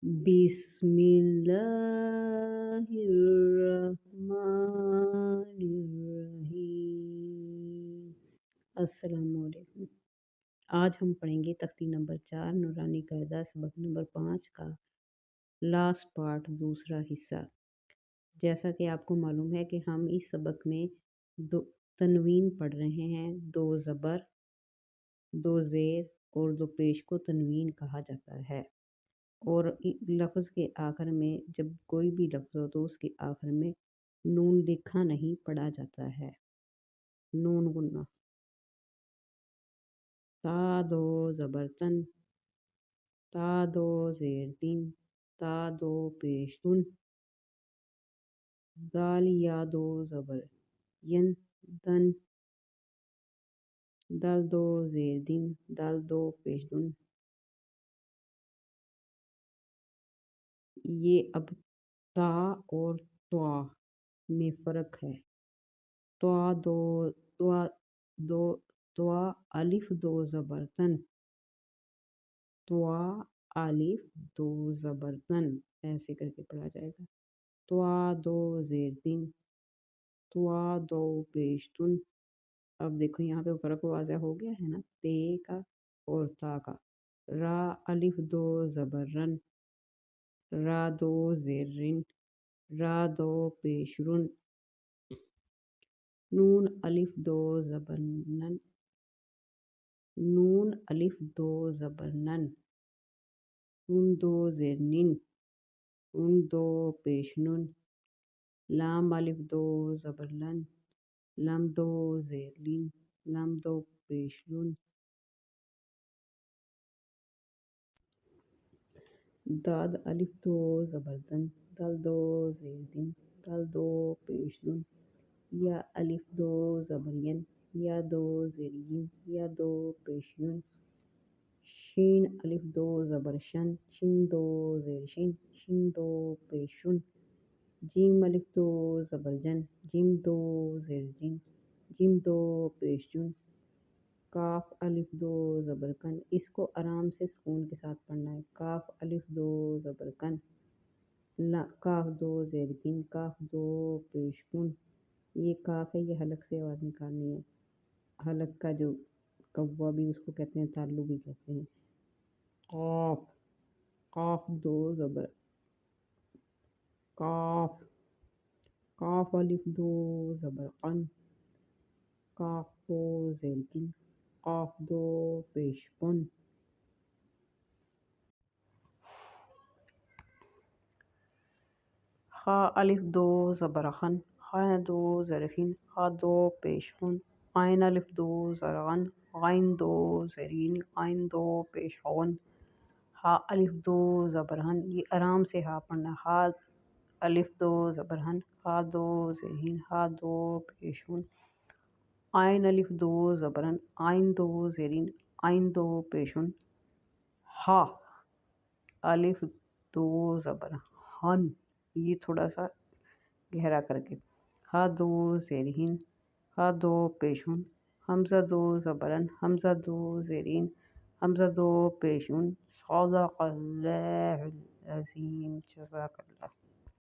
بسم اللہ الرحمن الرحیم۔ السلام علیکم۔ آج ہم پڑھیں گے تختی نمبر 4 نورانی قاعدہ سبق نمبر 5 کا لاسٹ پارٹ دوسرا حصہ۔ جیسا کہ آپ کو معلوم ہے کہ ہم اس سبق میں دو تنوین پڑھ رہے ہیں، 2 زبر، 2 زیر اور 2 پیش کو تنوین کہا جاتا ہے، اور لفظ کے آخر میں جب کوئی بھی لفظ ہو تو اس کے آخر میں نون لکھا نہیں پڑھا جاتا ہے، نون گنا۔ تا 2 زبر تن، تا 2 زیر تین، تا 2 پیش تن، دال یا 2 زبر ین دن، دال 2 زیر دن، دال 2 پیش دن۔ یہ اب تا اور توا میں فرق ہے۔ توا الف 2 زبر تن، توا الف 2 زبر تن، ایسے کر کے پڑھا جائے گا۔ توا 2 زیر تین، توا 2 پیش تن۔ اب دیکھو یہاں پہ فرق واضح ہو گیا ہے نا، تے کا اور تا کا۔ را الف 2 زبر رن، را 2 زیر رن، را 2 پیش رن۔ نون الف 2 زبر نن، نون الف 2 زبر نن، نون 2 زیر نن، نون 2 پیش نن۔ لام الف 2 زبر لن، لام 2 زیر لن، لام 2 پیش لن۔ داد الف 2 زبر دن، دال 2 زیر دن، دال 2 پیش دن۔ یا الف 2 زبر ین، یا 2 زیر ین، یا 2 پیش ین۔ شین الف 2 زبر شن، شن 2 زیر شن، شن 2 پیش شن۔ جیم الف 2 زبر جن، جیم 2 زیر جن، جیم 2 پیش جن۔ کاف الف 2 زبر کن، اس کو آرام سے سکون کے ساتھ پڑھنا ہے۔ کاف الف 2 زبر کن، کاف 2 زیر کن، کاف 2 پیش کن۔ یہ کاف ہے، یہ حلق سے آواز نکالنی ہے۔ حلق کا جو کوا بھی اس کو کہتے ہیں، تالو بھی کہتے ہیں۔ قاف، قاف 2 زبر کاف، کاف الف 2 زبر قن، کاف 2 زیر کن، قاف 2 پیش پن۔ خا الف 2 زبر خن، خا 2 زیر خن، خا 2 پیش خن۔ غین الف 2 زبر غن، غین 2 زیر غن، غین 2 پیش غن۔ ہا الف 2 زبر ہن، یہ آرام سے ہا پڑھنا ہے۔ ہا الف 2 زبر ہن، ہا 2 زیر ہن، ہا 2 پیش ہن۔ عین الف 2 زبر ہن، عین 2 زیر ہن، عین 2 پیش ہن۔ ہا الف 2 زبر ہن، یہ تھوڑا سا گہرا کر کے۔ ہا 2 زیر ہن، ہا 2 پیش ہن۔ حمزہ 2 زبر ہن، حمزہ 2 زیر ہن، حمزہ 2 پیش ہن۔ صدق اللہ العظیم، جزاک اللہ۔